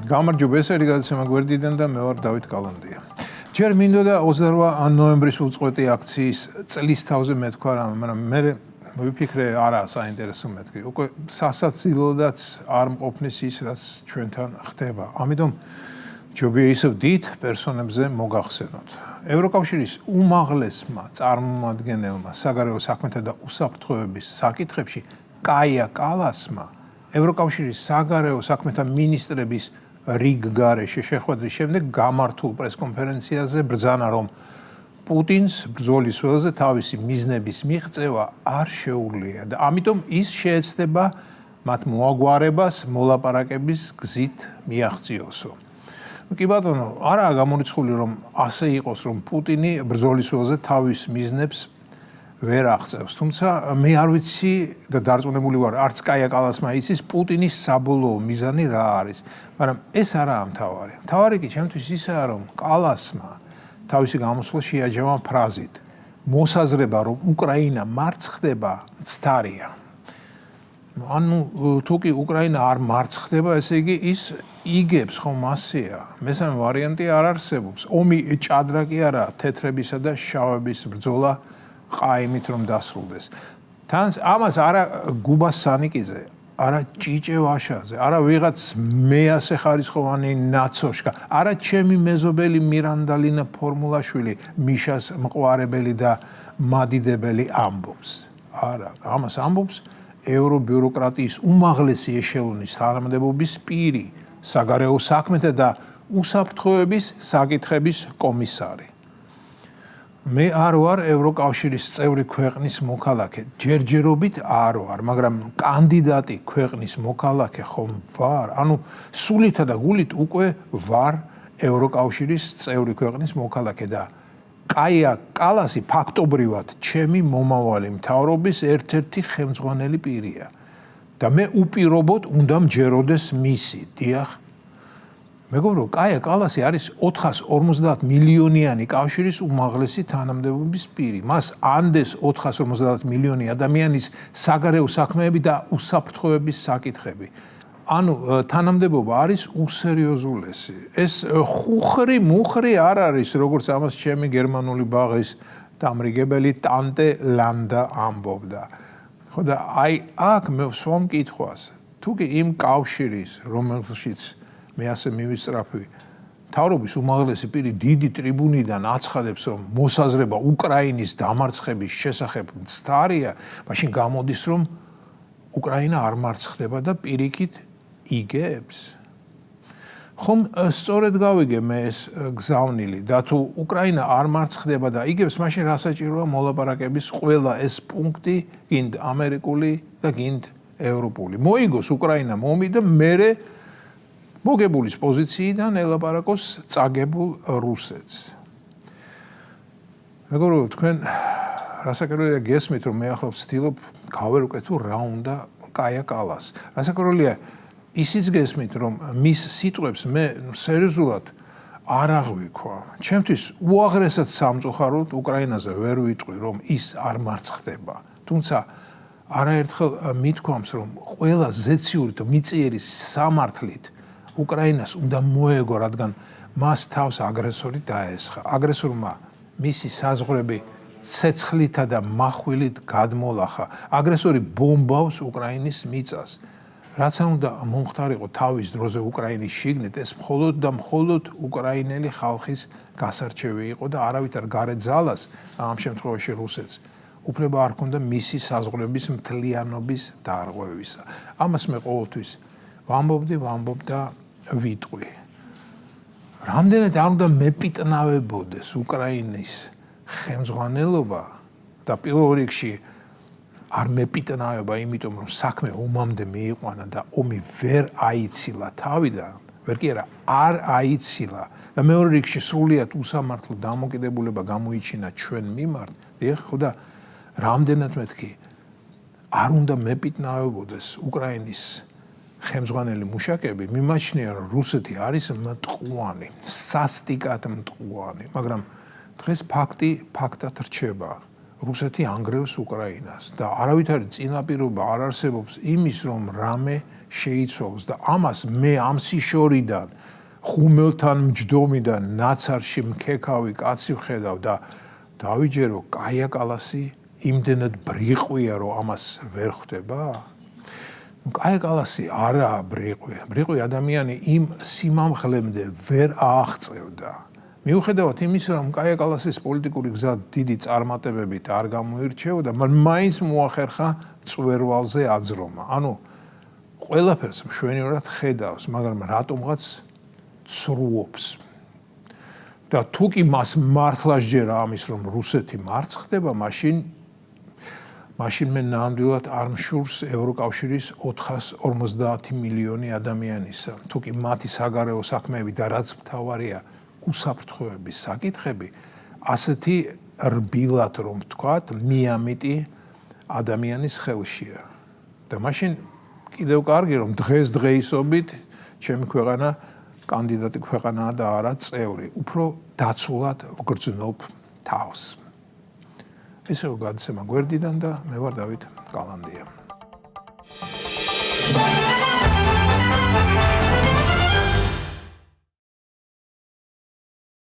გამარჯობა, ეს არის გადაცემა გვერდიდან და მე ვარ დავით კალანდია. ჯერ მინდოდა 28 ნოემბრის უწყვეტი აქციის წლის თავზე მეთქვა რამე, მაგრამ მე ვიფიქრე არა საინტერესო მეთქი. უკვე სასაცილოდაც არ მყოფნის ის, რაც ჩვენთან ხდება. ამიტომ ჯობია ისევ დიდ პერსონებზე მოგახსენოთ. ევროკავშირის უმაღლესმა წარმომადგენელმა საგარეო საქმეთა და უსაფრთხოების საკითხებში კაია კალასმა ევროკავშირის საგარეო საქმეთა მინისტრების რიგ გარეშე შეხვედრის შემდეგ გამართულ პრესკონფერენციაზე ბრძანა, რომ პუტინს ბრძოლის ველზე თავისი მიზნების მიღწევა არ შეუძლია და ამიტომ ის შეეცდება მათ მოაგვარებას მოლაპარაკების გზით მიაღწიოსო. კი ბატონო, არაა გამორიცხული, რომ ასე იყოს, რომ პუტინი ბრძოლის ველზე თავის მიზნებს ვერ აღწევს. თუმცა მე არ ვიცი და დარწმუნებული ვარ, არც კაია კალასმა იცის პუტინის საბოლოო მიზანი რა არის. მაგრამ ეს არაა მთავარი. მთავარი კი ჩემთვის ისაა, რომ კალასმა თავისი გამოსვლა შეაჯამა ფრაზით: მოსაზრება, რომ უკრაინა მარცხ ხდება, მცდარია. ანუ თუ კი უკრაინა არ მარცხ ხდება, ესე იგი ის იგებს ხომ ასეა. მესამე ვარიანტი არ არსებობს. ომი ჭადრა კი არა, თეთრებისა და შავების ბრძოლა ყაიმით რომ დასრულდეს. თან ამას არა გუბას სანიკიზე, არა ჭიჭე ვაშაზე, არა ვიღაც მეასე ხარისხოვანი ნაცოშკა, არა ჩემი მეზობელი მირანდალინა ფორმულაშვილი, მიშას მყوارებელი და მადიდებელი ამბობს. არა, ამას ამბობს ევრობიუროკრატიის უმაღლესი ეშელონის თანამდებობის პირი, საგარეო საქმეთა და უსაფრთხოების საკითხების კომისარი. მე არ ვარ ევროკავშირის წევრი ქვეყნის მოქალაქე, ჯერჯერობით არ ვარ, მაგრამ კანდიდატი ქვეყნის მოქალაქე ხომ ვარ, ანუ სულითა და გულით უკვე ვარ ევროკავშირის წევრი ქვეყნის მოქალაქე და კაია კალასი ფაქტობრივად ჩემი მომავალი მთავრობის ერთ-ერთი ხელმძღვანელი პირია და მე უპირობოდ უნდა მჯეროდეს მისი, დიახ. მეგობრო, კაია კალასი არის 450 მილიონიანი კავშირის უმაღლესი თანამდებობის პირი. მას ანდეს 450 მილიონი ადამიანის საგარეო საქმეები და უსაფრთხოების საკითხები. ანუ თანამდებობა არის უსერიოზულესი. ეს ხუხრი-მუხრი არ არის, როგორც ამას ჩემი გერმანული ბაღის დამრიგებელი ტანტე ლანდა ამბობდა. ხო და აი აქ მე ვსვამ კითხვას, თუ კი იმ კავშირის, რომელშიც მე ასე მივისწრაფვი, მთავრობის უმაღლესი პირი დიდი ტრიბუნიდან აცხადებს, რომ მოსაზრება უკრაინის დამარცხების შესახებ მცდარია, მაშინ გამოდის, რომ უკრაინა არ მარცხდება და პირიქით იგებს. ხომ სწორედ გავიგე მე ეს გზავნილი და თუ უკრაინა არ მარცხდება და იგებს, მაშინ რა საჭიროა მოლაპარაკების ყველა ეს პუნქტი, გინდ ამერიკული და გინდ ევროპული. მოიგოს უკრაინა ომი და მერე მოგებულის პოზიციიდან ელაპარაკოს წაგებულ რუსეთს. მეგობრო, თქვენ რასაკვირველია გესმით, რომ მე ახლა ვცდილობ გავერკვე თუ რა უნდა კაია კალას. რასაკვირველია ისიც გესმით, რომ მის სიტყვებს მე სერიოზულად არ აღვიქვა. ჩემთვის უაღრესად სამწუხაროდ უკრაინაზე ვერ ვიტყვი, რომ ის არ მარცხდება. თუმცა არაერთხელ მithქვამს, რომ ყველა ზეციური და მიწიერი სამართლით უკრაინას უნდა მოეგო, რადგან მას თავს აგრესორი დაესხა. აგრესორმა მისი საზღვრები ცეცხლითა და מחვილით გადმოლახა. აგრესორი ბომბავს უკრაინის მიწას. რაც არ უნდა მომხდარიყო თავის დროზე უკრაინის შიგნით, ეს მხოლოდ და მხოლოდ უკრაინელი ხალხის გასარჩევი იყო და არავითარ გარეთ ძალას, ამ შემთხვევაში რუსეთს, უფლება არ ჰქონდა მისი საზღვრების მთლიანობის დარღვევისა. ამას მე ყოველთვის ვამბობ და ვიტყვი. რამდენად არ უნდა მეპიტნავებოდეს უკრაინის ხელმძღვანელობა და პირველ რიგში არ მეპიტნავება, იმიტომ რომ საქმე ომამდე მიიყვანა და ომი ვერ აიცილა თავიდან, ვერ კი არა, არ აიცილა და მეორე რიგში სრულიად უსამართლო დამოკიდებულება გამოიჩინა ჩვენ მიმართ, ხო და რამდენად მეთქი არ უნდა მეპიტნავებოდეს უკრაინის ხელმძღვანელი მუშაკები, მიმაჩნია, რომ რუსეთი არის მტყუანი, სასტიკად მტყუანი, მაგრამ დღეს ფაქტი ფაქტად რჩება. რუსეთი ანგრევს უკრაინას და არავითარი წინაპირობა არ არსებობს იმის, რომ რამე შეიცვალოს და ამას მე ამ სიშორიდან ხუმელთან მჯდომიდან ნაცარში მქექავი კაცი ვხედავ და დავიჯერო კაია კალასი იმდენად ბრიყვია რომ ამას ვერ ხვდება? კაია კალასი არაა ბრიყვი ადამიანი იმ სიმამხლემდე ვერ ააღწევდა. მიუხედავად იმისა, რომ კაია კალასის პოლიტიკური გზა დიდი წარმატებებით არ გამოირჩეოდა, მაგრამ მაინც მოახერხა მწვერვალზე აძრომა. ანუ ყველაფერს მშვენივრად ხედავს, მაგრამ რატომღაც ცრუობს. და თუ კი მას მართლა სჯერა ამის, რომ რუსეთი მარცხდება, მაშინ მე ნამდვილად არ მშურს ევროკავშირის 450 მილიონი ადამიანისა. თუ კი მათი საგარეო საქმეები და რაც მთავარია, უსაფრთხოების საკითხები, ასეთი რბილად რომ ვთქვათ, მიამიტი ადამიანის ხელშია. და მაშინ კიდევ კარგი რომ დღესდღეისობით ჩემი ქვეყანა კანდიდატი ქვეყანაა და არა წევრი. უფრო დაცულად ვგრძნობ თავს. ესე რომ გადაცემა გვერდიდან და მე ვარ დავით კალანდია.